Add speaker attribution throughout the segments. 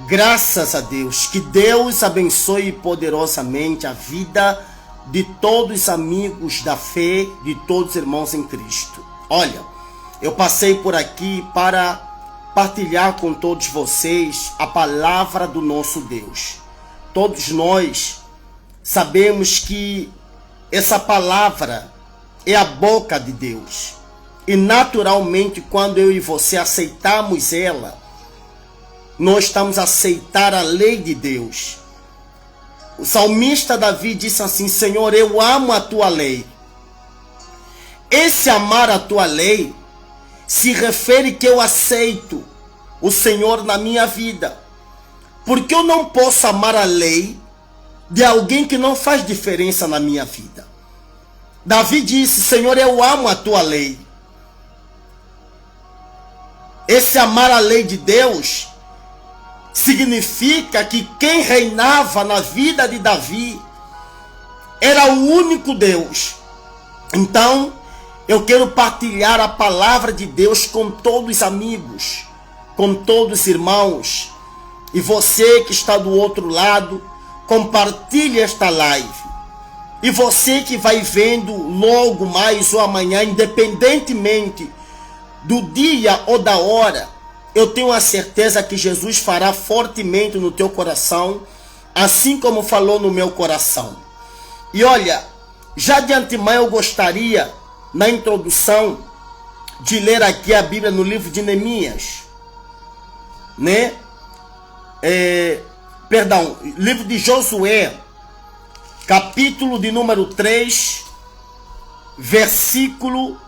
Speaker 1: Graças a Deus. Que Deus abençoe poderosamente a vida de todos os amigos da fé, de todos os irmãos em Cristo. Olha, eu passei por aqui para partilhar com todos vocês a palavra do nosso Deus. Todos nós sabemos que essa palavra é a boca de Deus. E naturalmente, quando eu e você aceitamos ela, nós estamos a aceitar a lei de Deus. O salmista Davi disse assim: Senhor, eu amo a tua lei. Esse amar a tua lei se refere que eu aceito o Senhor na minha vida. Porque eu não posso amar a lei de alguém que não faz diferença na minha vida. Davi disse: Senhor, eu amo a tua lei. Esse amar a lei de Deus significa que quem reinava na vida de Davi era o único Deus. Então, eu quero partilhar a palavra de Deus com todos os amigos, com todos os irmãos. E você que está do outro lado, compartilhe esta live. E você que vai vendo logo mais ou amanhã, independentemente do dia ou da hora, eu tenho a certeza que Jesus fará fortemente no teu coração, assim como falou no meu coração. E olha, já de antemão eu gostaria, na introdução, de ler aqui a Bíblia no livro de Neemias, né? Livro de Josué, capítulo de número 3, versículo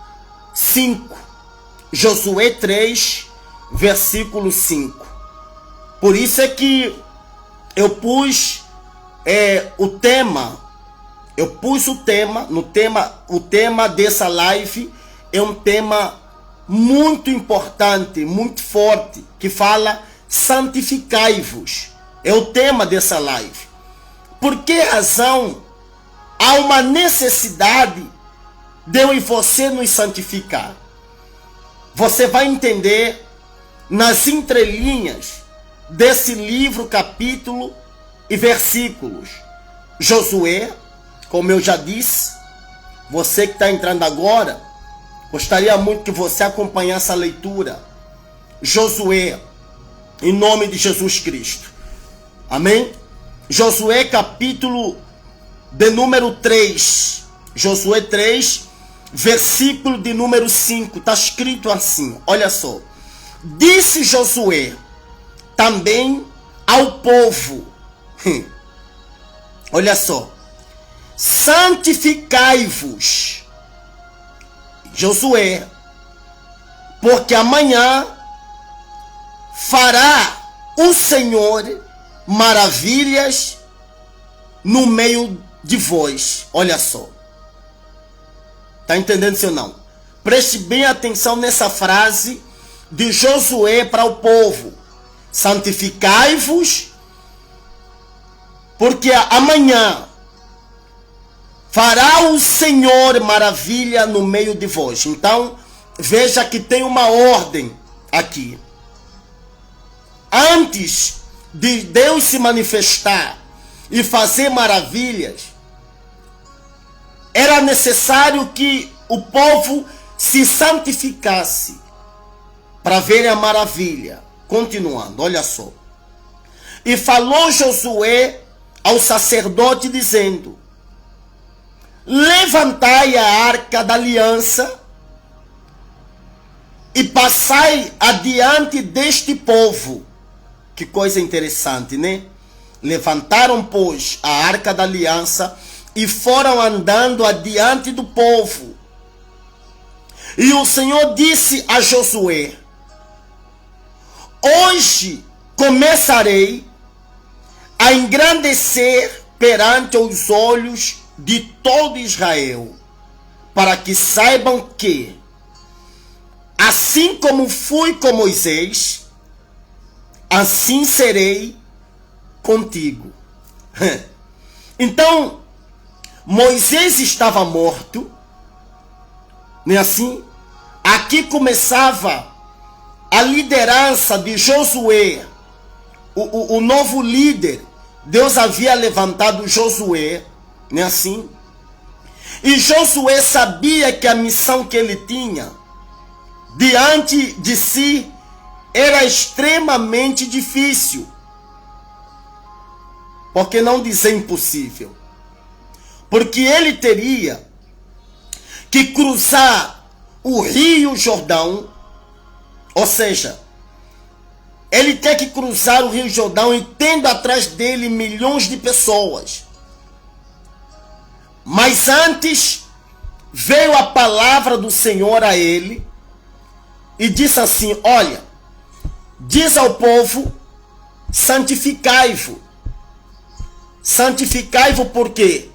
Speaker 1: 5. Josué 3, versículo 5. Por isso é que eu pus o tema dessa live é um tema muito importante, muito forte, que fala: santificai-vos. É o tema dessa live. Por que razão há uma necessidade de eu e você nos santificar? Você vai entender nas entrelinhas desse livro, capítulo e versículos. Josué, como eu já disse, você que está entrando agora, gostaria muito que você acompanhasse a leitura. Josué, em nome de Jesus Cristo. Amém? Josué, capítulo de número 3. Josué 3, versículo de número 5. Está escrito assim, olha só. Disse Josué também ao povo, olha só, santificai-vos, Josué, porque amanhã fará o Senhor maravilhas no meio de vós. Olha só. Está entendendo, sim ou não? Preste bem atenção nessa frase de Josué para o povo: santificai-vos, porque amanhã fará o Senhor maravilha no meio de vós. Então, veja que tem uma ordem aqui. Antes de Deus se manifestar e fazer maravilhas, era necessário que o povo se santificasse para ver a maravilha. Continuando, olha só. E falou Josué ao sacerdote, dizendo: levantai a arca da aliança e passai adiante deste povo. Que coisa interessante, né? Levantaram, pois, a arca da aliança e foram andando adiante do povo. E o Senhor disse a Josué: hoje começarei a engrandecer perante os olhos de todo Israel, para que saibam que, assim como fui com Moisés, assim serei contigo. Então, Moisés estava morto, não é assim? Aqui começava a liderança de Josué o novo líder. Deus havia levantado Josué, não é assim? E Josué sabia que a missão que ele tinha diante de si era extremamente difícil. Por que não dizer impossível? Porque ele teria que cruzar o Rio Jordão, ou seja, ele tem que cruzar o Rio Jordão e tendo atrás dele milhões de pessoas. Mas antes veio a palavra do Senhor a ele e disse assim: olha, diz ao povo, santificai-vos. Santificai-vos por quê?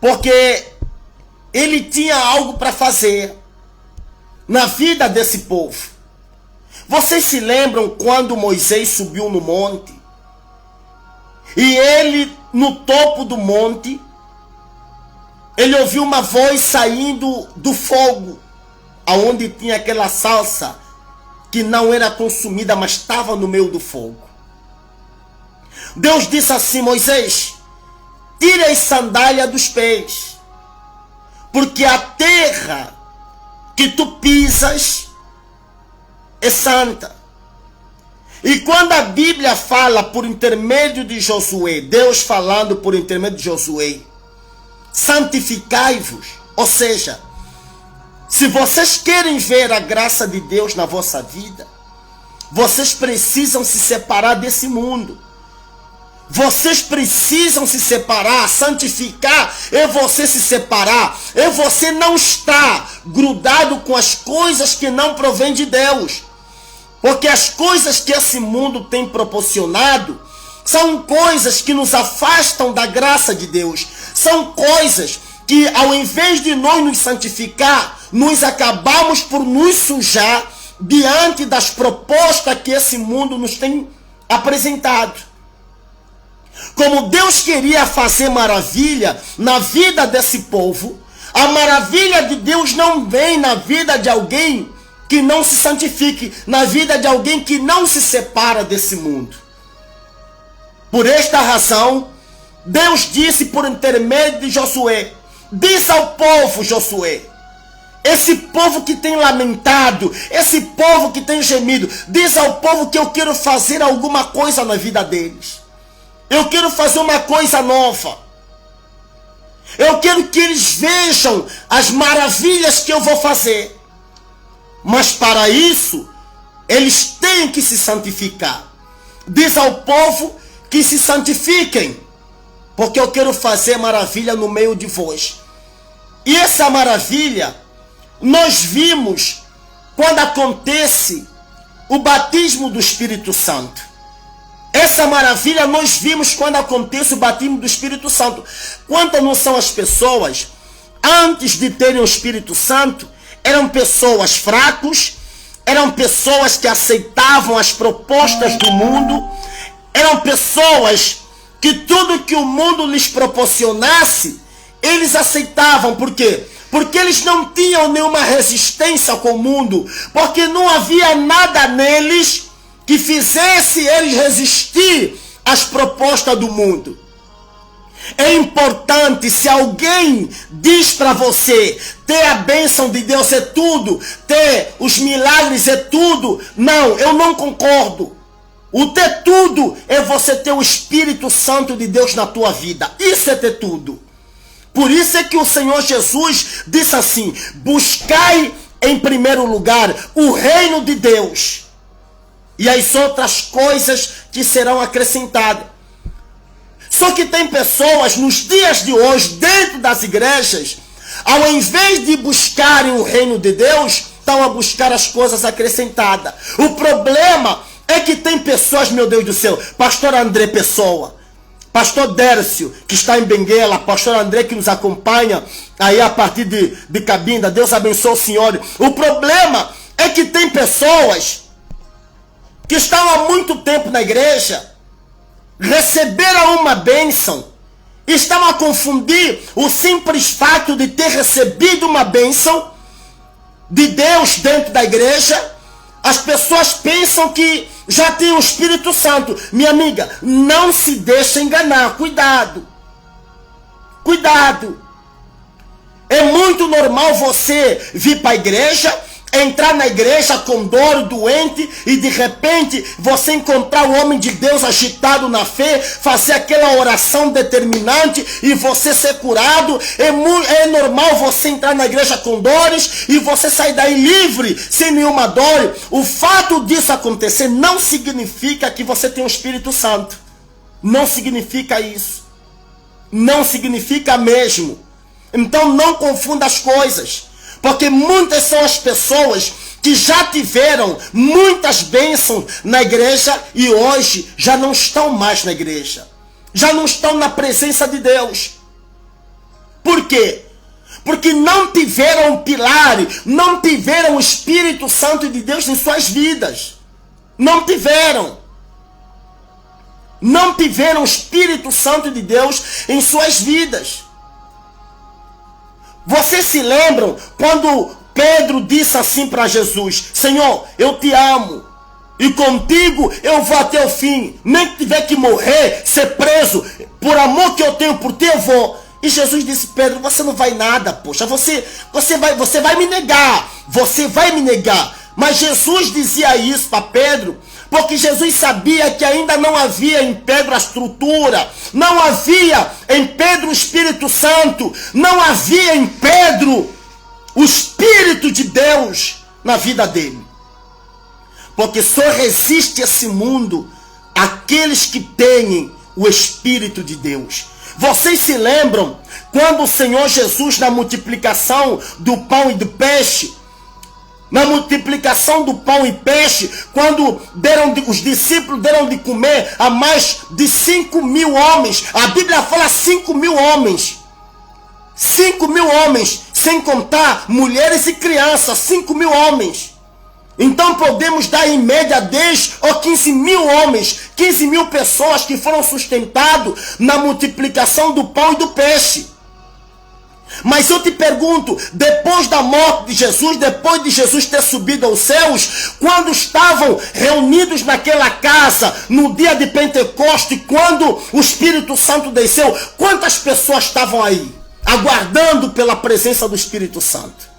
Speaker 1: Porque ele tinha algo para fazer na vida desse povo. Vocês se lembram quando Moisés subiu no monte? E ele, no topo do monte, ele ouviu uma voz saindo do fogo, aonde tinha aquela salsa que não era consumida, mas estava no meio do fogo. Deus disse assim: Moisés, tire as sandálias dos pés, porque a terra que tu pisas é santa. E quando a Bíblia fala por intermédio de Josué, Deus falando por intermédio de Josué, santificai-vos, ou seja, se vocês querem ver a graça de Deus na vossa vida, vocês precisam se separar desse mundo. Vocês precisam se separar. Santificar é você se separar, é você não estar grudado com as coisas que não provêm de Deus. Porque as coisas que esse mundo tem proporcionado são coisas que nos afastam da graça de Deus. São coisas que, ao invés de nós nos santificar, nós acabamos por nos sujar diante das propostas que esse mundo nos tem apresentado. Como Deus queria fazer maravilha na vida desse povo, a maravilha de Deus não vem na vida de alguém que não se santifique, na vida de alguém que não se separa desse mundo. Por esta razão, Deus disse por intermédio de Josué: diz ao povo, Josué, esse povo que tem lamentado, esse povo que tem gemido, diz ao povo que eu quero fazer alguma coisa na vida deles. Eu quero fazer uma coisa nova. Eu quero que eles vejam as maravilhas que eu vou fazer. Mas para isso, eles têm que se santificar. Diz ao povo que se santifiquem, porque eu quero fazer maravilha no meio de vós. E essa maravilha nós vimos quando acontece o batismo do Espírito Santo. Essa maravilha nós vimos quando acontece o batismo do Espírito Santo. Quantas não são as pessoas, antes de terem o Espírito Santo, eram pessoas fracos, eram pessoas que aceitavam as propostas do mundo, eram pessoas que tudo que o mundo lhes proporcionasse, eles aceitavam. Por quê? Porque eles não tinham nenhuma resistência com o mundo, porque não havia nada neles que fizesse eles resistir às propostas do mundo. É importante, se alguém diz para você, ter a bênção de Deus é tudo, ter os milagres é tudo, não, eu não concordo. O ter tudo é você ter o Espírito Santo de Deus na tua vida. Isso é ter tudo. Por isso é que o Senhor Jesus disse assim: buscai em primeiro lugar o reino de Deus, e as outras coisas que serão acrescentadas. Só que tem pessoas nos dias de hoje, dentro das igrejas, ao invés de buscarem o reino de Deus, estão a buscar as coisas acrescentadas. O problema é que tem pessoas, meu Deus do céu, pastor André Pessoa, pastor Dércio, que está em Benguela, pastor André, que nos acompanha aí a partir de Cabinda, Deus abençoe o senhor. O problema é que tem pessoas que estão há muito tempo na igreja, receberam uma bênção, estão a confundir o simples fato de ter recebido uma bênção de Deus dentro da igreja, As pessoas pensam que já tem o Espírito Santo. Minha amiga, não se deixa enganar. Cuidado. Cuidado. É muito normal você vir para a igreja, entrar na igreja com dor, doente, e de repente você encontrar o homem de Deus agitado na fé, fazer aquela oração determinante e você ser curado. É normal você entrar na igreja com dores e você sair daí livre, sem nenhuma dor. O fato disso acontecer não significa que você tem o Espírito Santo. Não significa isso. Não significa mesmo. Então não confunda as coisas. Porque muitas são as pessoas que já tiveram muitas bênçãos na igreja e hoje já não estão mais na igreja. Já não estão na presença de Deus. Por quê? Porque não tiveram pilar, não tiveram o Espírito Santo de Deus em suas vidas. Não tiveram. Não tiveram o Espírito Santo de Deus em suas vidas. Vocês se lembram quando Pedro disse assim para Jesus: Senhor, eu te amo e contigo eu vou até o fim, nem que tiver que morrer, ser preso, por amor que eu tenho por ti eu vou. E Jesus disse: Pedro, você não vai nada, poxa, você vai me negar, você vai me negar. Mas Jesus dizia isso para Pedro porque Jesus sabia que ainda não havia em Pedro a estrutura, não havia em Pedro o Espírito Santo, não havia em Pedro o Espírito de Deus na vida dele. Porque só resiste esse mundo aqueles que têm o Espírito de Deus. Vocês se lembram quando o Senhor Jesus, na multiplicação do pão e do peixe, quando os discípulos deram de comer a mais de 5.000 homens, a Bíblia fala 5.000 homens, 5.000 homens, sem contar mulheres e crianças, 5.000 homens. Então podemos dar em média 10 ou 15.000 homens, 15.000 pessoas que foram sustentados na multiplicação do pão e do peixe. Mas eu te pergunto, depois da morte de Jesus, depois de Jesus ter subido aos céus, quando estavam reunidos naquela casa, no dia de Pentecostes, quando o Espírito Santo desceu, quantas pessoas estavam aí, aguardando pela presença do Espírito Santo?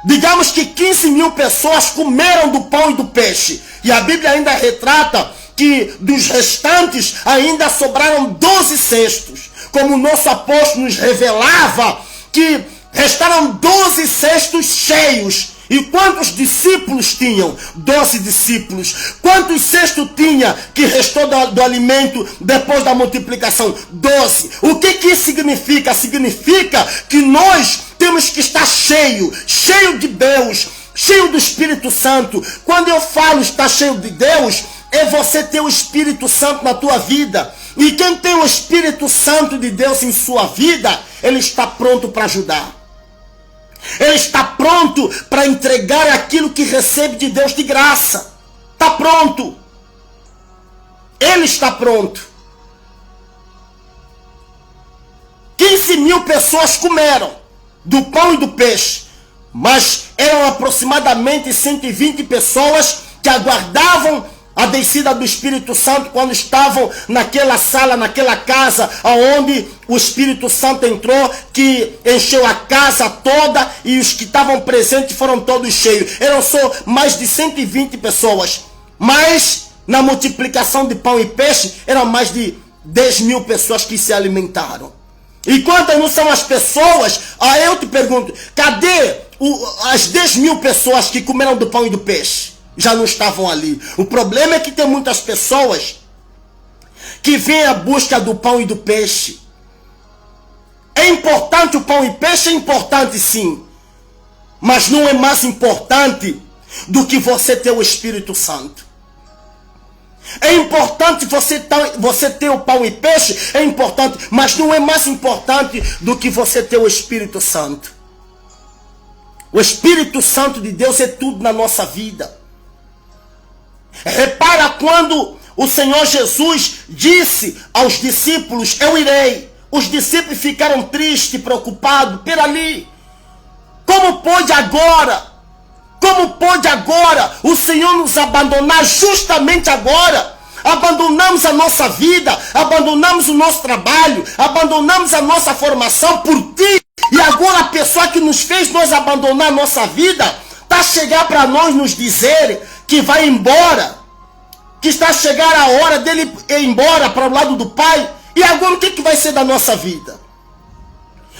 Speaker 1: Digamos que 15.000 pessoas comeram do pão e do peixe, e a Bíblia ainda retrata que dos restantes ainda sobraram 12 cestos. Como o nosso apóstolo nos revelava, que restaram 12 cestos cheios. E quantos discípulos tinham? 12 discípulos. Quantos cestos tinha que restou do alimento depois da multiplicação? 12. O que isso significa? Significa que nós temos que estar cheio de Deus, cheio do Espírito Santo. Quando eu falo estar cheio de Deus, é você ter o Espírito Santo na tua vida. E quem tem o Espírito Santo de Deus em sua vida, ele está pronto para ajudar. Ele está pronto para entregar aquilo que recebe de Deus de graça. Está pronto. Ele está pronto. 15.000 pessoas comeram do pão e do peixe, mas eram aproximadamente 120 pessoas que aguardavam a descida do Espírito Santo quando estavam naquela sala, naquela casa, onde o Espírito Santo entrou, que encheu a casa toda e os que estavam presentes foram todos cheios. Eram só mais de 120 pessoas. Mas na multiplicação de pão e peixe, eram mais de 10.000 pessoas que se alimentaram. E quantas não são as pessoas? Eu te pergunto, cadê as 10.000 pessoas que comeram do pão e do peixe? Já não estavam ali. O problema é que tem muitas pessoas que vêm à busca do pão e do peixe. É importante o pão e peixe? É importante sim. Mas não é mais importante do que você ter o Espírito Santo. É importante você ter o pão e peixe, é importante, mas não é mais importante do que você ter o Espírito Santo. O Espírito Santo de Deus é tudo na nossa vida. Repara quando o Senhor Jesus disse aos discípulos: eu irei. Os discípulos ficaram tristes, preocupados. Peraí, como pode agora Como pode agora o Senhor nos abandonar justamente agora? Abandonamos a nossa vida, abandonamos o nosso trabalho, abandonamos a nossa formação por ti. E agora a pessoa que nos fez nós abandonar a nossa vida está a chegar para nós nos dizer que vai embora, que está a chegar a hora dele ir embora para o lado do Pai. E agora o que vai ser da nossa vida?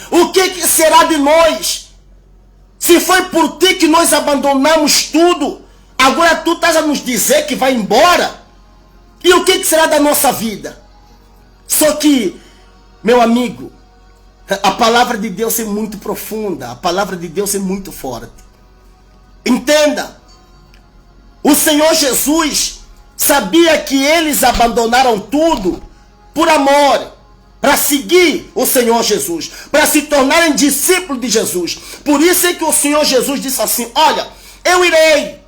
Speaker 1: O que será de nós? Se foi por ti que nós abandonamos tudo, agora tu estás a nos dizer que vai embora? E o que será da nossa vida? Só que, meu amigo, a palavra de Deus é muito profunda, a palavra de Deus é muito forte. Entenda, o Senhor Jesus sabia que eles abandonaram tudo por amor, para seguir o Senhor Jesus, para se tornarem discípulos de Jesus. Por isso é que o Senhor Jesus disse assim: olha, eu irei,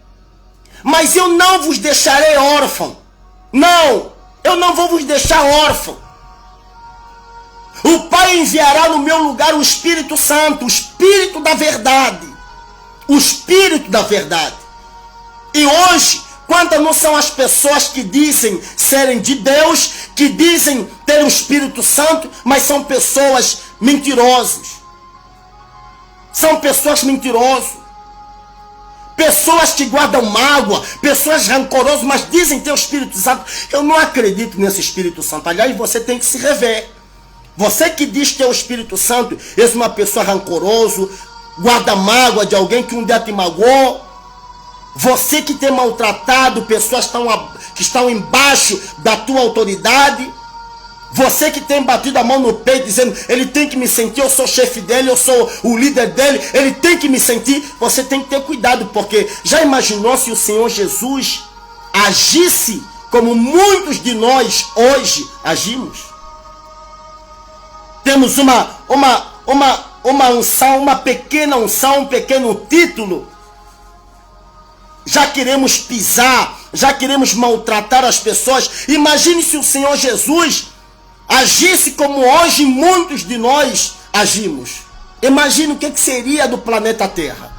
Speaker 1: mas eu não vos deixarei órfão. Não, eu não vou vos deixar órfão. O Pai enviará no meu lugar o Espírito Santo, o Espírito da verdade. O Espírito da verdade. E hoje, quantas não são as pessoas que dizem serem de Deus, que dizem ter o Espírito Santo, mas são pessoas mentirosas. São pessoas mentirosas. Pessoas que guardam mágoa, pessoas rancorosas, mas dizem ter o Espírito Santo. Eu não acredito nesse Espírito Santo. Aliás, você tem que se rever. Você que diz ter o Espírito Santo, és uma pessoa rancorosa, guarda mágoa de alguém que um dia te magoou. Você que tem maltratado pessoas que estão embaixo da tua autoridade. Você que tem batido a mão no peito dizendo, ele tem que me sentir, eu sou o chefe dele, eu sou o líder dele, ele tem que me sentir. Você tem que ter cuidado, porque já imaginou se o Senhor Jesus agisse como muitos de nós hoje agimos? Temos uma unção, uma pequena unção, um pequeno título. Já queremos pisar, já queremos maltratar as pessoas. Imagine se o Senhor Jesus agisse como hoje muitos de nós agimos. Imagine o que seria do planeta Terra.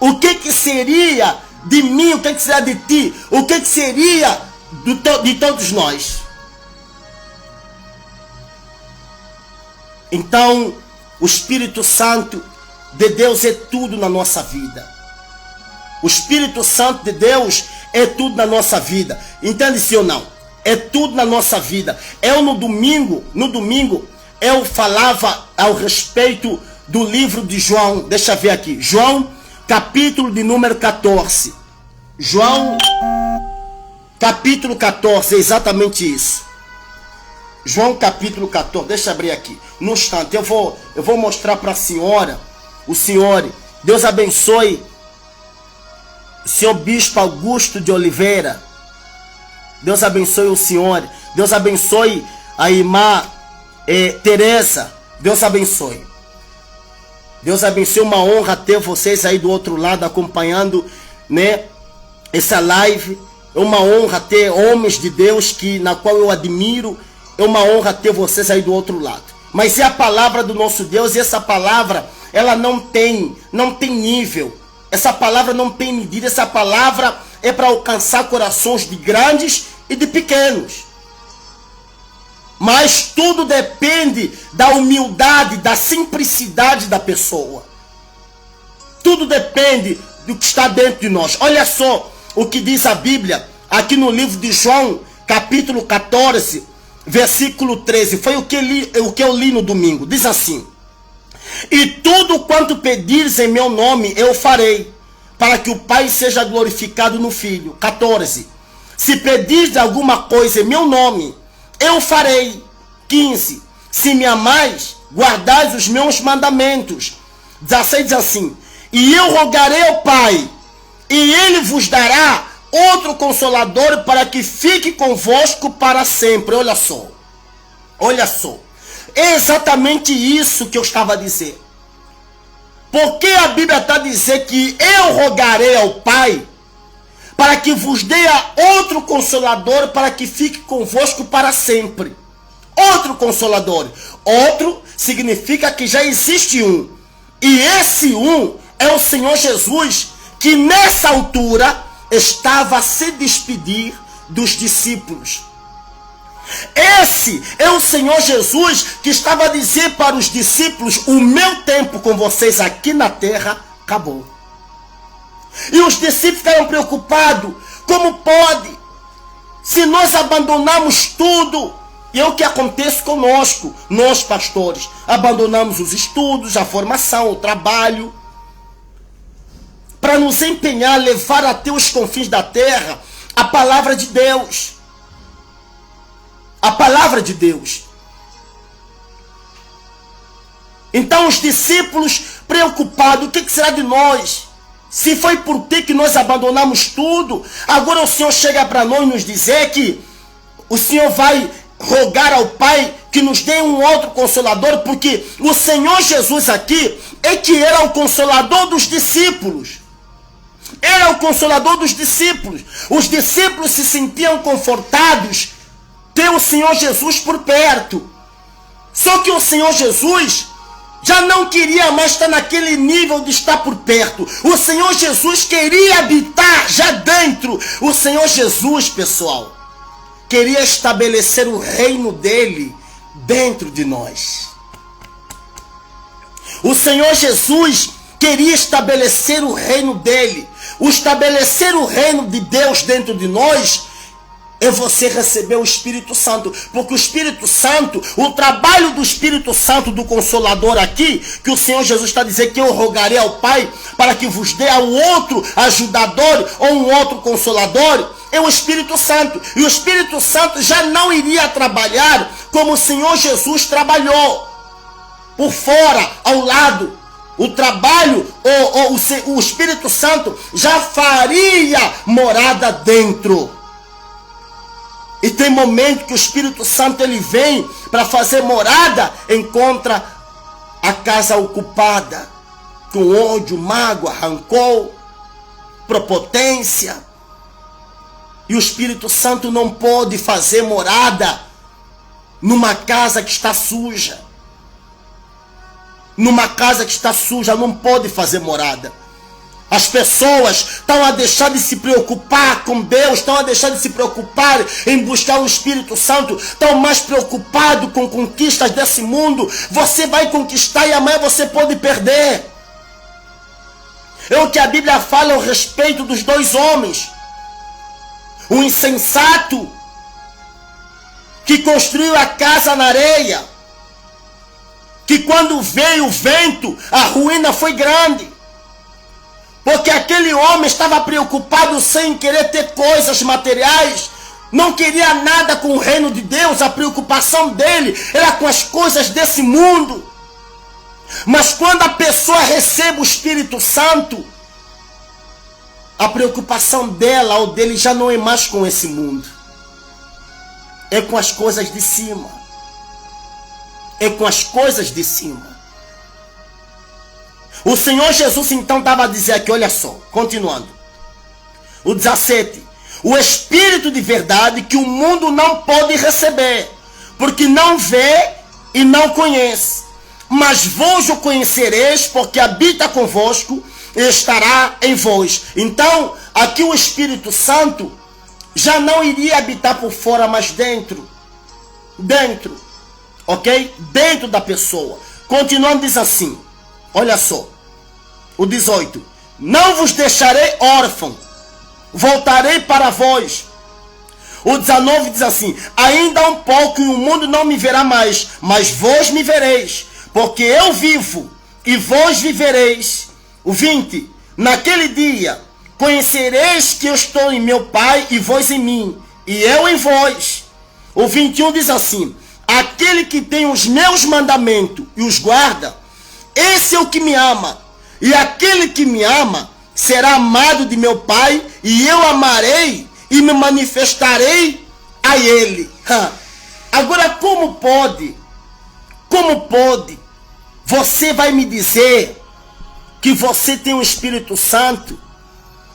Speaker 1: O que seria de mim, o que seria de ti, o que seria de todos nós. Então, o Espírito Santo de Deus é tudo na nossa vida. O Espírito Santo de Deus é tudo na nossa vida. Entende-se ou não? É tudo na nossa vida. Eu no domingo, eu falava ao respeito do livro de João. Deixa eu ver aqui. João, capítulo de número 14. João, capítulo 14, é exatamente isso. João, capítulo 14. Deixa eu abrir aqui. No instante, eu vou mostrar para a senhora, o senhor, Deus abençoe, senhor Bispo Augusto de Oliveira. Deus abençoe o senhor. Deus abençoe a irmã Teresa. Deus abençoe. Deus abençoe. Uma honra ter vocês aí do outro lado acompanhando, né, essa live. É uma honra ter homens de Deus na qual eu admiro. É uma honra ter vocês aí do outro lado. Mas é a palavra do nosso Deus, e essa palavra, ela não tem nível. Essa palavra não tem medida. Essa palavra é para alcançar corações de grandes e de pequenos. Mas tudo depende da humildade, da simplicidade da pessoa. Tudo depende do que está dentro de nós. Olha só o que diz a Bíblia aqui no livro de João, capítulo 14, versículo 13. Foi o que eu li no domingo. Diz assim: e tudo quanto pedires em meu nome eu farei, para que o Pai seja glorificado no Filho. 14. Se pedires alguma coisa em meu nome, eu farei. 15. Se me amais, guardais os meus mandamentos. 16 diz assim: e eu rogarei ao Pai, e ele vos dará outro Consolador, para que fique convosco para sempre. Olha só. Olha só. É exatamente isso que eu estava a dizer. Porque a Bíblia está a dizer que eu rogarei ao Pai, para que vos dê outro Consolador, para que fique convosco para sempre. Outro Consolador. Outro significa que já existe um. E esse um é o Senhor Jesus, que nessa altura estava a se despedir dos discípulos. Esse é o Senhor Jesus que estava a dizer para os discípulos: o meu tempo com vocês aqui na terra acabou. E os discípulos ficaram preocupados. Como pode? Se nós abandonamos tudo. E é o que acontece conosco, nós pastores. Abandonamos os estudos, a formação, o trabalho, para nos empenhar, levar até os confins da terra a palavra de Deus. A palavra de Deus. Então os discípulos preocupados: o que será de nós? Se foi por ti que nós abandonamos tudo, agora o Senhor chega para nós e nos dizer que o Senhor vai rogar ao Pai que nos dê um outro consolador, porque o Senhor Jesus aqui é que era o consolador dos discípulos. Era o consolador dos discípulos. Os discípulos se sentiam confortados ter o Senhor Jesus por perto. Só que o Senhor Jesus já não queria mais estar naquele nível de estar por perto. O Senhor Jesus queria habitar já dentro. O Senhor Jesus, pessoal, queria estabelecer o reino dele dentro de nós. O Senhor Jesus queria estabelecer o reino dele. O estabelecer o reino de Deus dentro de nós é você receber o Espírito Santo. Porque o Espírito Santo, o trabalho do Espírito Santo, do Consolador aqui, que o Senhor Jesus está dizendo que eu rogarei ao Pai para que vos dê ao outro ajudador ou um outro Consolador, é o Espírito Santo. E o Espírito Santo já não iria trabalhar como o Senhor Jesus trabalhou, por fora, ao lado. O trabalho, o Espírito Santo já faria morada dentro. E tem momento que o Espírito Santo ele vem para fazer morada, encontra a casa ocupada com ódio, mágoa, rancor, prepotência. E o Espírito Santo não pode fazer morada numa casa que está suja. Numa casa que está suja não pode fazer morada. As pessoas estão a deixar de se preocupar com Deus, estão a deixar de se preocupar em buscar o Espírito Santo, estão mais preocupados com conquistas desse mundo. Você vai conquistar e amanhã você pode perder. É o que a Bíblia fala a respeito dos dois homens. O insensato que construiu a casa na areia, que quando veio o vento, a ruína foi grande. Porque aquele homem estava preocupado sem querer ter coisas materiais, não queria nada com o reino de Deus, a preocupação dele era com as coisas desse mundo. Mas quando a pessoa recebe o Espírito Santo, a preocupação dela ou dele já não é mais com esse mundo, é com as coisas de cima. É com as coisas de cima. O Senhor Jesus então estava a dizer aqui, olha só, continuando. O 17. O Espírito de verdade que o mundo não pode receber, porque não vê e não conhece. Mas vós o conhecereis, porque habita convosco e estará em vós. Então, aqui o Espírito Santo já não iria habitar por fora, mas dentro. Dentro. Ok? Dentro da pessoa. Continuando, diz assim. Olha só. O 18. Não vos deixarei órfão. Voltarei para vós. O 19 diz assim. Ainda um pouco e o mundo não me verá mais. Mas vós me vereis. Porque eu vivo e vós vivereis. O 20. Naquele dia conhecereis que eu estou em meu Pai e vós em mim. E eu em vós. O 21 diz assim. Aquele que tem os meus mandamentos e os guarda, esse é o que me ama. E aquele que me ama será amado de meu Pai, e eu amarei e me manifestarei a ele. Agora, como pode você vai me dizer que você tem o Espírito Santo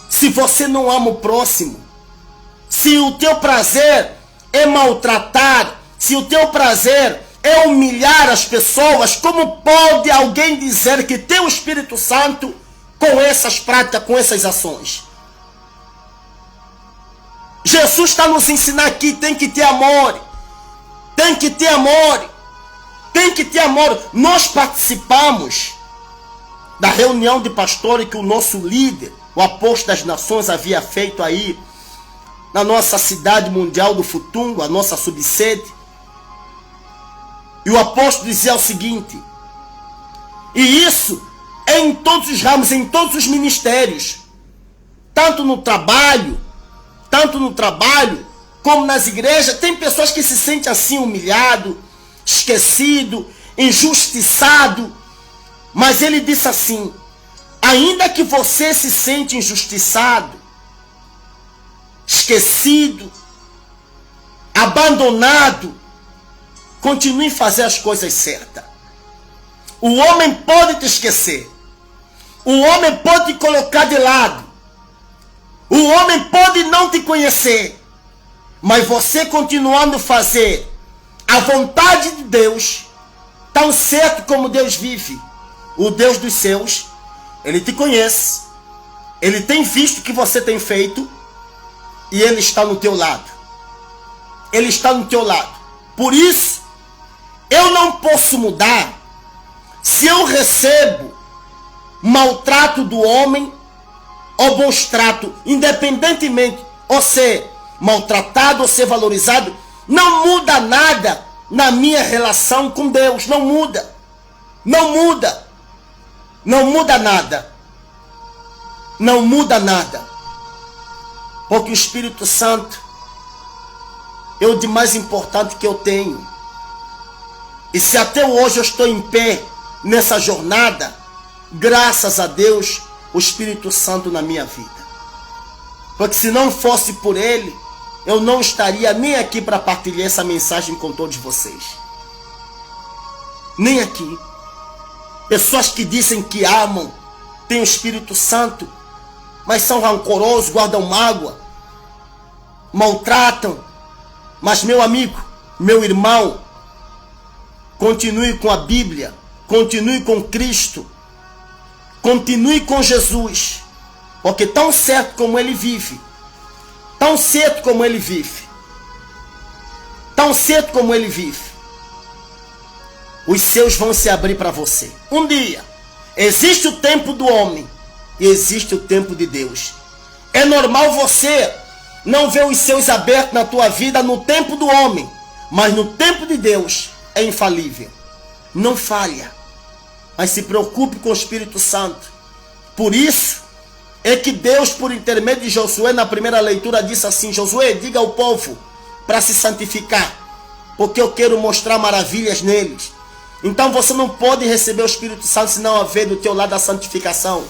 Speaker 1: se você não ama o próximo? Se o teu prazer é maltratar, se o teu prazer é humilhar as pessoas, como pode alguém dizer que tem o Espírito Santo com essas práticas, com essas ações. Jesus está nos ensinando aqui, tem que ter amor. Tem que ter amor. Tem que ter amor. Nós participamos da reunião de pastores que o nosso líder, o apóstolo das nações, havia feito aí na nossa cidade mundial do Futungo, a nossa subsede. E o apóstolo dizia o seguinte, e isso é em todos os ramos, em todos os ministérios, tanto no trabalho, como nas igrejas. Tem pessoas que se sentem assim humilhado, esquecido, injustiçado. Mas ele disse assim, ainda que você se sente injustiçado, esquecido, abandonado, continue a fazer as coisas certas. O homem pode te esquecer. O homem pode te colocar de lado. O homem pode não te conhecer. Mas você continuando a fazer a vontade de Deus, tão certo como Deus vive, o Deus dos céus, Ele te conhece. Ele tem visto o que você tem feito. E Ele está no teu lado. Ele está no teu lado. Por isso, eu não posso mudar se eu recebo maltrato do homem ou bons trato, independentemente ou ser maltratado ou ser valorizado, não muda nada na minha relação com Deus. Não muda. Não muda. Não muda nada. Não muda nada. Porque o Espírito Santo é o de mais importante que eu tenho. E se até hoje eu estou em pé nessa jornada, graças a Deus, o Espírito Santo na minha vida. Porque se não fosse por Ele, eu não estaria nem aqui para partilhar essa mensagem com todos vocês. Nem aqui. Pessoas que dizem que amam, têm o Espírito Santo, mas são rancorosos, guardam mágoa, maltratam. Mas meu amigo, meu irmão, continue com a Bíblia, continue com Cristo, continue com Jesus, porque tão certo como Ele vive, tão certo como Ele vive, tão certo como Ele vive, os céus vão se abrir para você. Um dia, existe o tempo do homem e existe o tempo de Deus. É normal você não ver os céus abertos na tua vida no tempo do homem, mas no tempo de Deus é infalível. Não falha. Mas se preocupe com o Espírito Santo. Por isso é que Deus, por intermédio de Josué, na primeira leitura, disse assim: Josué, diga ao povo para se santificar, porque eu quero mostrar maravilhas neles. Então você não pode receber o Espírito Santo se não haver do teu lado a santificação.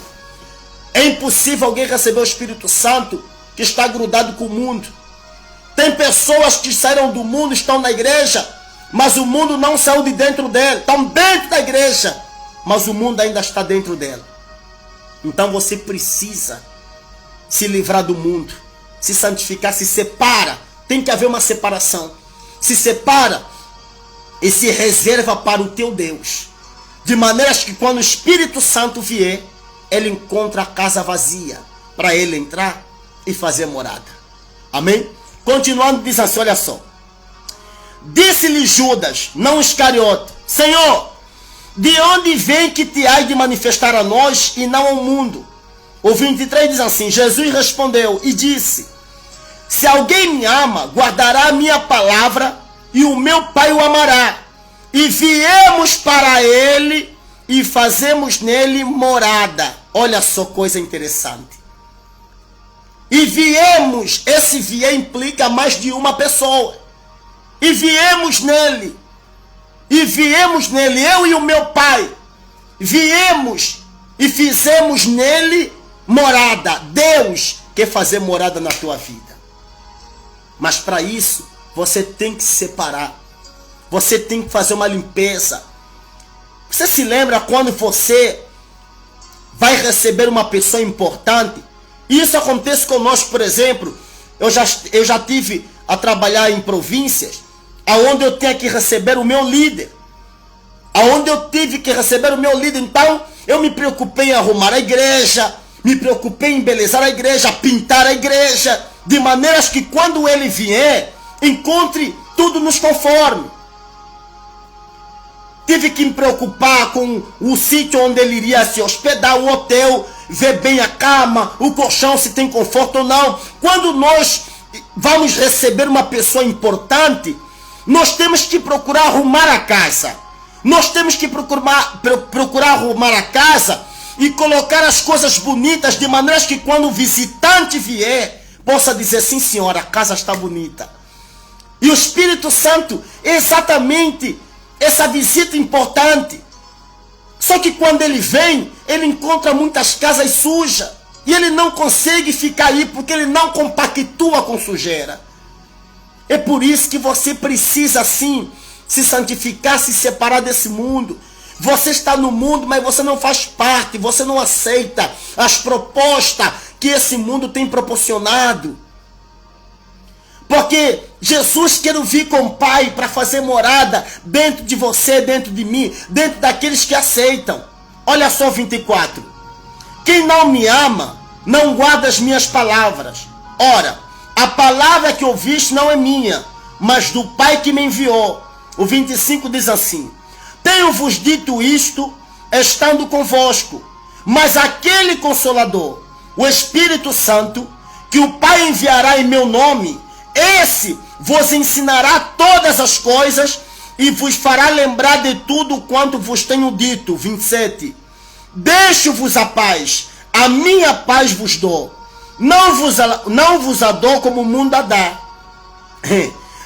Speaker 1: É impossível alguém receber o Espírito Santo que está grudado com o mundo. Tem pessoas que saíram do mundo, estão na igreja, mas o mundo não saiu de dentro dela. Estão dentro da igreja, mas o mundo ainda está dentro dela. Então você precisa se livrar do mundo, se santificar, se separa. Tem que haver uma separação. Se separa e se reserva para o teu Deus, de maneira que quando o Espírito Santo vier, ele encontra a casa vazia para ele entrar e fazer morada. Amém? Continuando, diz assim, olha só. Disse-lhe Judas, não Iscariote: Senhor, de onde vem que te hás de manifestar a nós e não ao mundo? O 23 diz assim: Jesus respondeu e disse: se alguém me ama, guardará a minha palavra, e o meu Pai o amará, e viemos para ele e fazemos nele morada. Olha só coisa interessante. E viemos, esse vier implica mais de uma pessoa. E viemos nele, eu e o meu Pai, viemos e fizemos nele morada. Deus quer fazer morada na tua vida. Mas para isso, você tem que se separar. Você tem que fazer uma limpeza. Você se lembra quando você vai receber uma pessoa importante? Isso acontece conosco, por exemplo. Eu já tive a trabalhar em províncias, aonde eu tinha que receber o meu líder. Então, Eu me preocupei em arrumar a igreja, me preocupei em embelezar a igreja, pintar a igreja, de maneiras que quando ele vier, encontre tudo nos conforme. Tive que me preocupar com o sítio onde ele iria se hospedar, o hotel, ver bem a cama, o colchão, se tem conforto ou não. Quando nós vamos receber uma pessoa importante, nós temos que procurar arrumar a casa. Nós temos que procurar arrumar a casa e colocar as coisas bonitas, de maneira que quando o visitante vier, possa dizer, sim senhora, a casa está bonita. E o Espírito Santo é exatamente essa visita importante. Só que quando ele vem, ele encontra muitas casas sujas. E ele não consegue ficar aí, porque ele não compactua com sujeira. É por isso que você precisa sim se santificar, se separar desse mundo. Você está no mundo, mas você não faz parte, você não aceita as propostas que esse mundo tem proporcionado. Porque Jesus quer vir com o Pai para fazer morada dentro de você, dentro de mim, dentro daqueles que aceitam. Olha só 24. Quem não me ama, não guarda as minhas palavras. Ora, a palavra que ouviste não é minha, mas do Pai que me enviou. O 25 diz assim: tenho-vos dito isto, estando convosco, mas aquele Consolador, o Espírito Santo, que o Pai enviará em meu nome, esse vos ensinará todas as coisas e vos fará lembrar de tudo quanto vos tenho dito. 27. Deixo-vos a paz, a minha paz vos dou. Não vos a dou como o mundo a dá.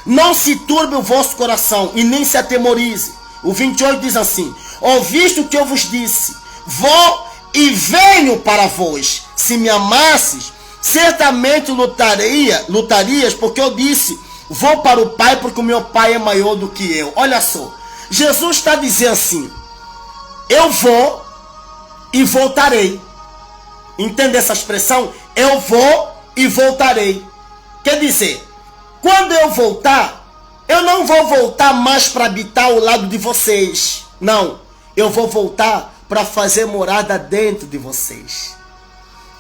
Speaker 1: Não se turbe o vosso coração e nem se atemorize. O 28 diz assim: ouviste o que eu vos disse, vou e venho para vós. Se me amasses, certamente lutarias, porque eu disse, vou para o Pai, porque o meu Pai é maior do que eu. Olha só, Jesus está dizendo assim: eu vou e voltarei. Entende essa expressão? Eu vou e voltarei. Quer dizer, quando eu voltar, eu não vou voltar mais para habitar ao lado de vocês. Não, eu vou voltar para fazer morada dentro de vocês.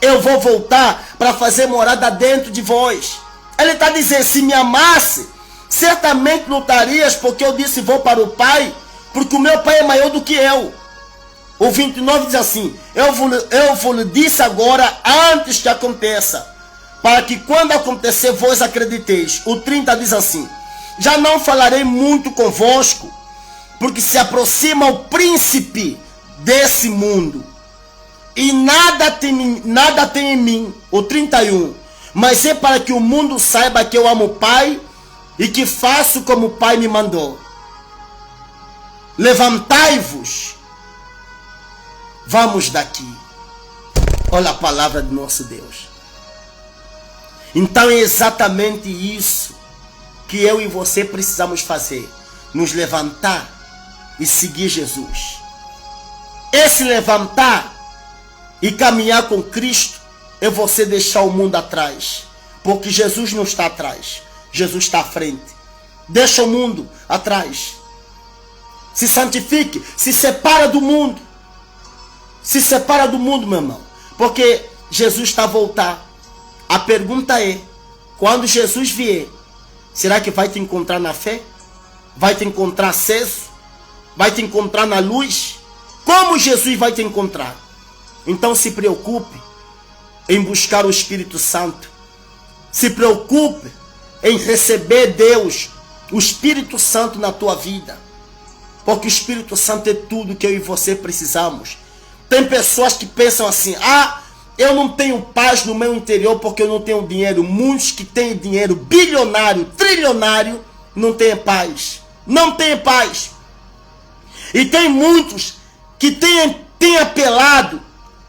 Speaker 1: Eu vou voltar para fazer morada dentro de vós. Ele está dizendo, se me amasse, certamente lutarias, porque eu disse, vou para o Pai, porque o meu Pai é maior do que eu. O 29 diz assim: eu vos disse agora, antes que aconteça, para que quando acontecer, vós acrediteis. O 30 diz assim: já não falarei muito convosco, porque se aproxima o príncipe desse mundo, e nada tem em mim. O 31, mas é para que o mundo saiba que eu amo o Pai, e que faço como o Pai me mandou. Levantai-vos, vamos daqui. Olha a palavra do nosso Deus. Então é exatamente isso que eu e você precisamos fazer: nos levantar e seguir Jesus. Esse levantar e caminhar com Cristo é você deixar o mundo atrás, porque Jesus não está atrás, Jesus está à frente. Deixa o mundo atrás, se santifique, se separa do mundo. Se separa do mundo, meu irmão, porque Jesus está a voltar. A pergunta é, quando Jesus vier, será que vai te encontrar na fé? Vai te encontrar aceso? Vai te encontrar na luz? Como Jesus vai te encontrar? Então se preocupe em buscar o Espírito Santo. Se preocupe em receber Deus, o Espírito Santo na tua vida. Porque o Espírito Santo é tudo que eu e você precisamos. Tem pessoas que pensam assim: eu não tenho paz no meu interior porque eu não tenho dinheiro. Muitos que têm dinheiro, bilionário, trilionário, não têm paz. Não têm paz. E tem muitos que têm apelado.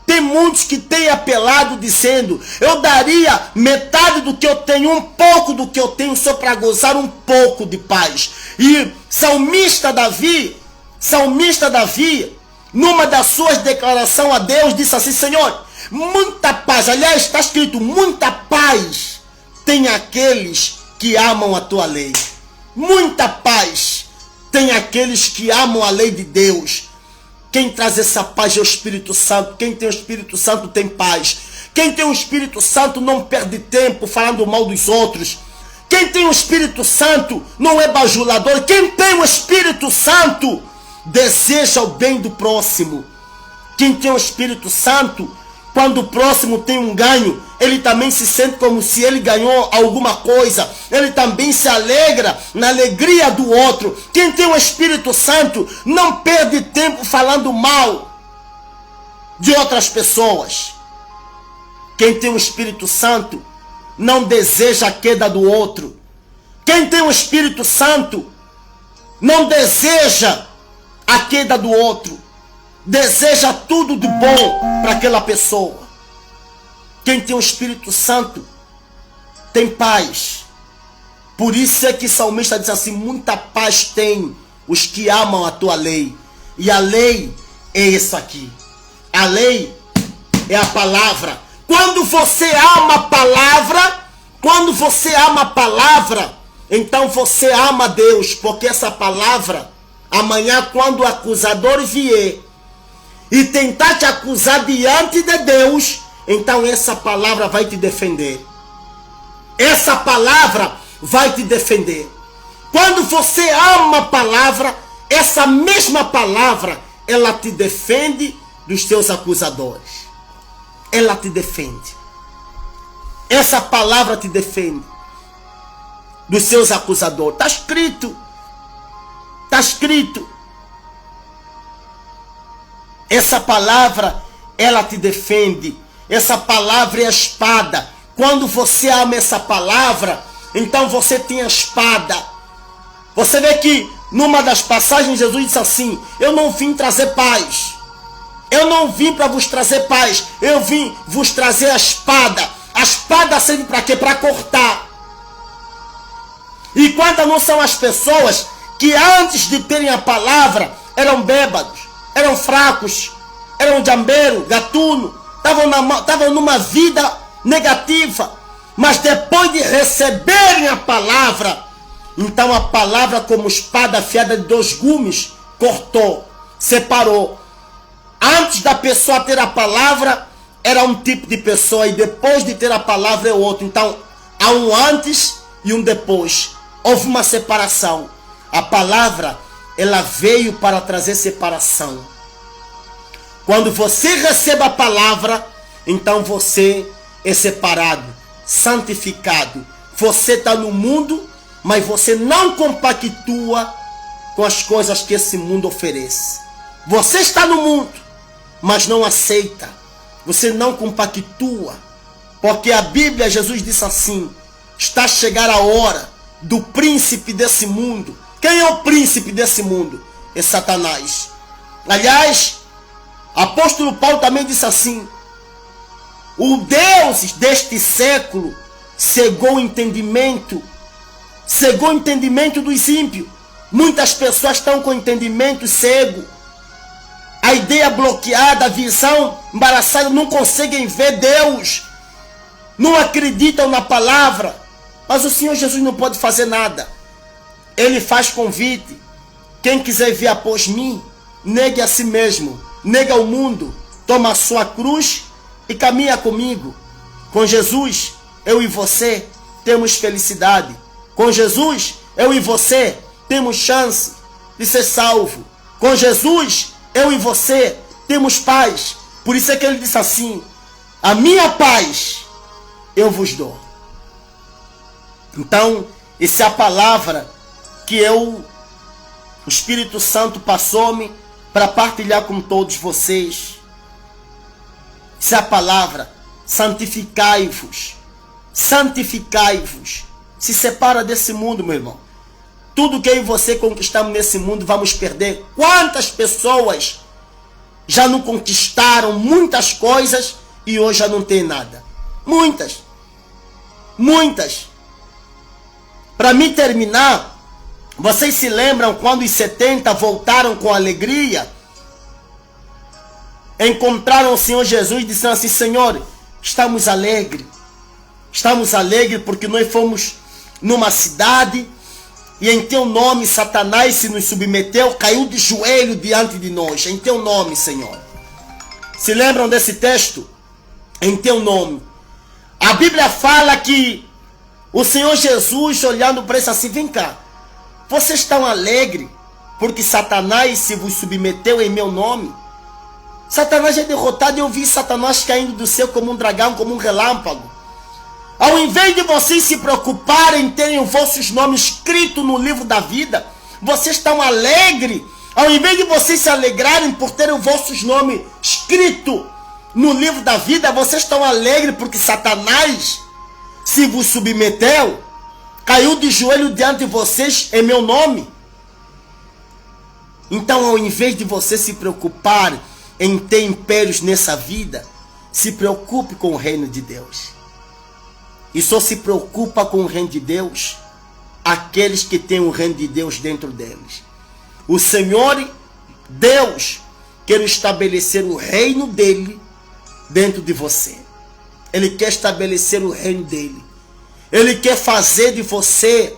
Speaker 1: Tem muitos que têm apelado dizendo: eu daria metade do que eu tenho, um pouco do que eu tenho, só para gozar um pouco de paz. E salmista Davi, numa das suas declarações a Deus, disse assim: Senhor, muita paz, aliás está escrito, muita paz tem aqueles que amam a tua lei. Muita paz tem aqueles que amam a lei de Deus. Quem traz essa paz é o Espírito Santo. Quem tem o Espírito Santo tem paz. Quem tem o Espírito Santo não perde tempo falando mal dos outros. Quem tem o Espírito Santo não é bajulador. Quem tem o Espírito Santo deseja o bem do próximo. Quem tem o Espírito Santo, quando o próximo tem um ganho, ele também se sente como se ele ganhou alguma coisa. Ele também se alegra na alegria do outro. Quem tem o Espírito Santo não perde tempo falando mal de outras pessoas. Quem tem o Espírito Santo não deseja a queda do outro. Quem tem o Espírito Santo não deseja a queda do outro. Deseja tudo de bom para aquela pessoa. Quem tem o Espírito Santo tem paz. Por isso é que o salmista diz assim: muita paz tem os que amam a tua lei. E a lei é isso aqui. A lei é a palavra. Quando você ama a palavra, então você ama Deus, porque essa palavra, amanhã quando o acusador vier e tentar te acusar diante de Deus, então essa palavra vai te defender. Essa palavra vai te defender. Quando você ama a palavra, essa mesma palavra, ela te defende dos teus acusadores. Ela te defende. Essa palavra te defende dos seus acusadores. Está escrito. Está escrito. Essa palavra, ela te defende. Essa palavra é a espada. Quando você ama essa palavra, então você tem a espada. Você vê que numa das passagens Jesus disse assim: eu não vim trazer paz. Eu não vim para vos trazer paz. Eu vim vos trazer a espada. A espada serve para quê? Para cortar. E quantas não são as pessoas que antes de terem a palavra eram bêbados, eram fracos, eram jambeiro, gatuno, estavam numa vida negativa, mas depois de receberem a palavra, então a palavra, como espada afiada de 2 gumes, cortou, separou. Antes da pessoa ter a palavra, era um tipo de pessoa, e depois de ter a palavra é outro. Então há um antes e um depois. Houve uma separação. A palavra, ela veio para trazer separação. Quando você recebe a palavra, então você é separado, santificado. Você está no mundo, mas você não compactua com as coisas que esse mundo oferece. Você está no mundo, mas não aceita. Você não compactua. Porque a Bíblia, Jesus disse assim: está a chegar a hora do príncipe desse mundo. Quem é o príncipe desse mundo? É Satanás. Aliás, apóstolo Paulo também disse assim: o Deus deste século cegou o entendimento dos ímpios. Muitas pessoas estão com o entendimento cego, a ideia bloqueada, a visão embaraçada, não conseguem ver Deus, não acreditam na palavra. Mas o Senhor Jesus não pode fazer nada. Ele faz convite: quem quiser vir após mim, negue a si mesmo, nega o mundo, toma a sua cruz e caminha comigo. Com Jesus, eu e você temos felicidade. Com Jesus, eu e você temos chance de ser salvo. Com Jesus, eu e você temos paz. Por isso é que ele disse assim: a minha paz eu vos dou. Então, essa é a palavra que o Espírito Santo passou-me para partilhar com todos vocês. Essa é a palavra: santificai-vos. Santificai-vos. Se separa desse mundo, meu irmão. Tudo que eu e você conquistamos nesse mundo, vamos perder. Quantas pessoas já não conquistaram muitas coisas e hoje já não tem nada? Muitas. Muitas. Para mim terminar, vocês se lembram quando os 70 voltaram com alegria? Encontraram o Senhor Jesus e disseram assim: Senhor, estamos alegres. Estamos alegres porque nós fomos numa cidade e em teu nome Satanás se nos submeteu, caiu de joelho diante de nós. Em teu nome, Senhor. Se lembram desse texto? Em teu nome. A Bíblia fala que o Senhor Jesus, olhando para isso assim, vem cá, vocês estão alegres porque Satanás se vos submeteu em meu nome? Satanás é derrotado. Eu vi Satanás caindo do céu como um dragão, como um relâmpago. Ao invés de vocês se preocuparem em terem os vossos nomes escritos no livro da vida, vocês estão alegres. Ao invés de vocês se alegrarem por terem os vossos nomes escritos no livro da vida, vocês estão alegres porque Satanás se vos submeteu, caiu de joelho diante de vocês em meu nome. Então, ao invés de você se preocupar em ter impérios nessa vida, se preocupe com o reino de Deus. E só se preocupa com o reino de Deus aqueles que têm o reino de Deus dentro deles. O Senhor Deus quer estabelecer o reino dele dentro de você. Ele quer estabelecer o reino dele. Ele quer fazer de você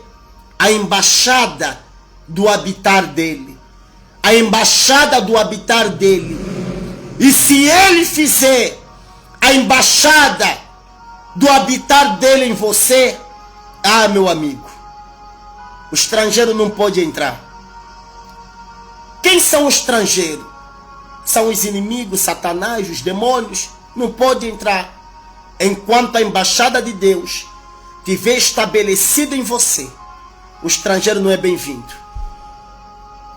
Speaker 1: a embaixada do habitar dele. A embaixada do habitar dele. E se ele fizer a embaixada do habitar dele em você, ah, meu amigo, o estrangeiro não pode entrar. Quem são os estrangeiros? São os inimigos, Satanás, os demônios. Não pode entrar. Enquanto a embaixada de Deus estiver estabelecida em você, o estrangeiro não é bem-vindo.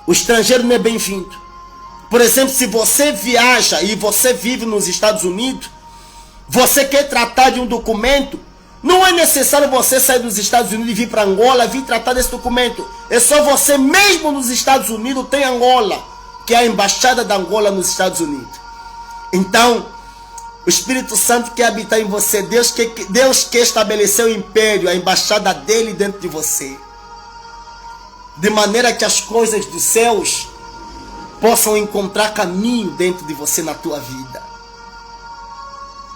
Speaker 1: O estrangeiro não é bem-vindo. Por exemplo, se você viaja e você vive nos Estados Unidos, você quer tratar de um documento, não é necessário você sair dos Estados Unidos e vir para Angola, vir tratar desse documento. É só você mesmo nos Estados Unidos tem Angola, que é a embaixada da Angola nos Estados Unidos. Então, o Espírito Santo quer habitar em você. Deus quer estabelecer o império, a embaixada dele dentro de você. De maneira que as coisas dos céus possam encontrar caminho dentro de você na tua vida.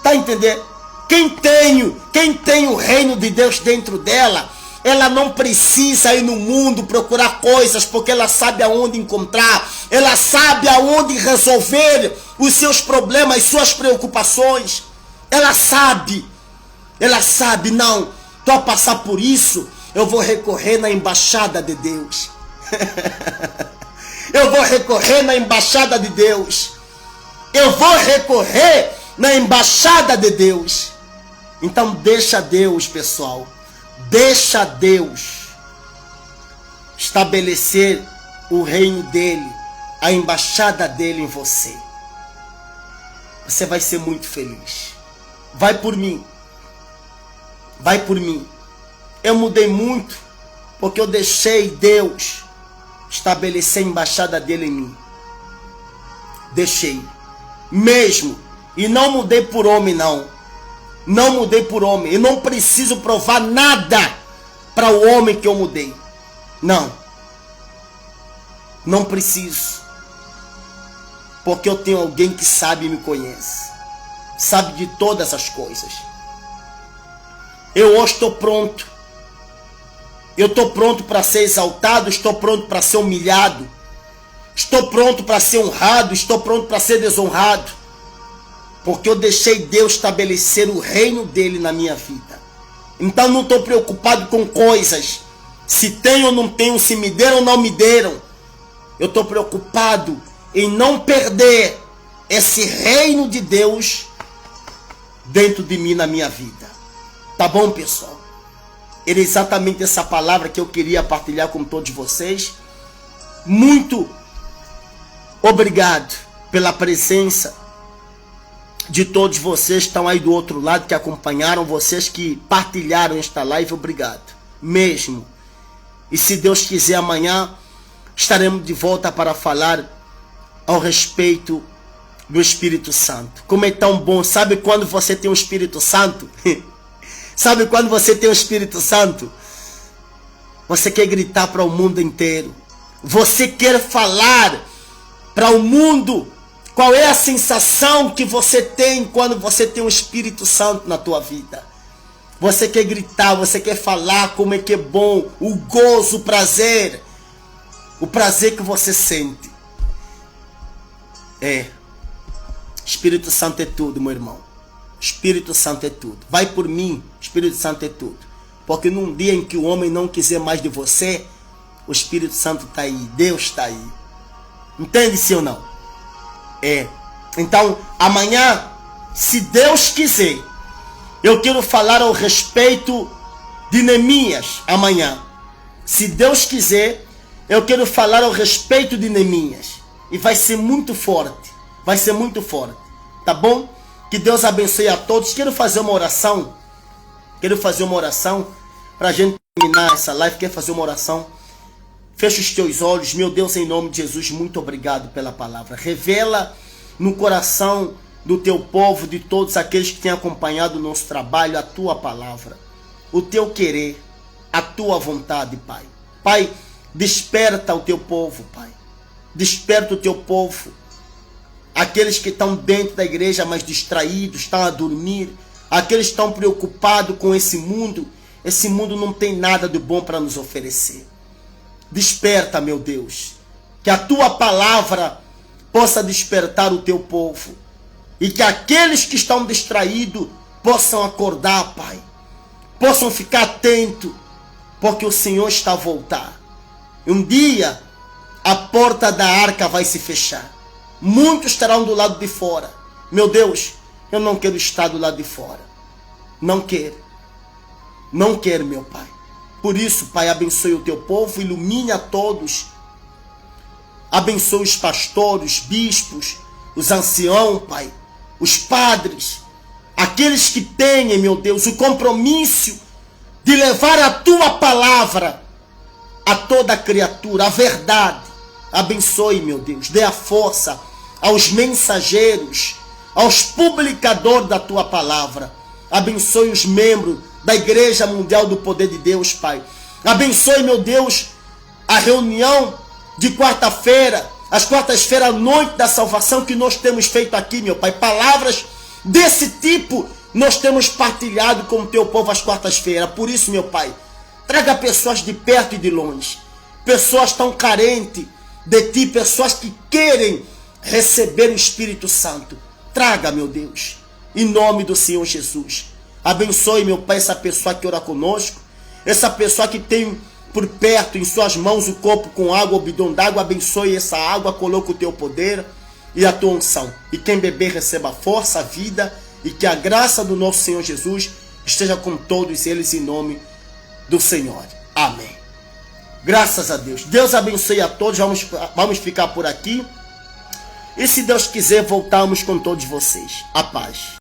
Speaker 1: Tá entendendo? Quem tem o reino de Deus dentro dela, ela não precisa ir no mundo procurar coisas, porque ela sabe aonde encontrar, ela sabe aonde resolver os seus problemas, as suas preocupações. Ela sabe, não, estou a passar por isso, eu vou recorrer na embaixada de Deus. Eu vou recorrer na embaixada de Deus. Eu vou recorrer na embaixada de Deus. Então deixa Deus, pessoal, deixa Deus estabelecer o reino dele, a embaixada dele em você. Você vai ser muito feliz. Vai por mim. Vai por mim. Eu mudei muito porque eu deixei Deus estabelecer a embaixada dele em mim. Deixei. Mesmo. E não mudei por homem, não. Não mudei por homem. Eu não preciso provar nada para o homem que eu mudei. Não. Não preciso. Porque eu tenho alguém que sabe e me conhece. Sabe de todas as coisas. Eu hoje estou pronto. Eu estou pronto para ser exaltado. Estou pronto para ser humilhado. Estou pronto para ser honrado. Estou pronto para ser desonrado. Porque eu deixei Deus estabelecer o reino dele na minha vida. Então não estou preocupado com coisas. Se tem ou não tenho, se me deram ou não me deram. Eu estou preocupado em não perder esse reino de Deus dentro de mim, na minha vida. Tá bom, pessoal? Era exatamente essa palavra que eu queria partilhar com todos vocês. Muito obrigado pela presença de todos vocês que estão aí do outro lado, que acompanharam, vocês que partilharam esta live. Obrigado mesmo. E se Deus quiser, amanhã estaremos de volta para falar ao respeito do Espírito Santo. Como é tão bom. Sabe quando você tem o Espírito Santo? Sabe quando você tem o Espírito Santo? Você quer gritar para o mundo inteiro. Você quer falar para o mundo qual é a sensação que você tem quando você tem o Espírito Santo na tua vida. Você quer gritar, você quer falar como é que é bom, o gozo, o prazer que você sente. Espírito Santo é tudo, meu irmão. Espírito Santo é tudo. Vai por mim, Espírito Santo é tudo. Porque num dia em que o homem não quiser mais de você, o Espírito Santo está aí, Deus está aí. Entende, sim ou não? Então, amanhã, se Deus quiser, eu quero falar ao respeito de Neemias amanhã. Se Deus quiser, eu quero falar ao respeito de Neemias. E vai ser muito forte. Vai ser muito forte. Tá bom? Que Deus abençoe a todos. Quero fazer uma oração. Para a gente terminar essa live. Quero fazer uma oração. Fecha os teus olhos. Meu Deus, em nome de Jesus, muito obrigado pela palavra. Revela no coração do teu povo, de todos aqueles que têm acompanhado o nosso trabalho, a tua palavra, o teu querer, a tua vontade, Pai. Pai, desperta o teu povo, Pai. Desperta o teu povo. Aqueles que estão dentro da igreja, mas distraídos, estão a dormir. Aqueles que estão preocupados com esse mundo. Esse mundo não tem nada de bom para nos oferecer. Desperta, meu Deus. Que a tua palavra possa despertar o teu povo. E que aqueles que estão distraídos possam acordar, Pai. Possam ficar atentos. Porque o Senhor está a voltar. Um dia a porta da arca vai se fechar. Muitos estarão do lado de fora. Meu Deus, eu não quero estar do lado de fora. Não quero. Não quero, meu Pai. Por isso, Pai, abençoe o teu povo, ilumine a todos. Abençoe os pastores, os bispos, os anciãos, Pai, os padres, aqueles que têm, meu Deus, o compromisso de levar a tua palavra a toda criatura, a verdade. Abençoe, meu Deus, dê a força aos mensageiros, aos publicadores da tua palavra. Abençoe os membros da Igreja Mundial do Poder de Deus, Pai. Abençoe, meu Deus, a reunião de quarta-feira, às quartas-feiras à noite da salvação que nós temos feito aqui, meu Pai. Palavras desse tipo nós temos partilhado com o teu povo às quartas-feiras. Por isso, meu Pai, traga pessoas de perto e de longe. Pessoas tão carentes de ti, pessoas que querem receber o Espírito Santo. Traga, meu Deus, em nome do Senhor Jesus. Abençoe, meu Pai, essa pessoa que ora conosco, essa pessoa que tem por perto em suas mãos o copo com água, o bidão d'água. Abençoe essa água, coloca o teu poder e a tua unção. E quem beber receba força, vida, e que a graça do nosso Senhor Jesus esteja com todos eles em nome do Senhor. Amém. Graças a Deus. Deus abençoe a todos. Vamos ficar por aqui. E se Deus quiser, voltamos com todos vocês. A paz.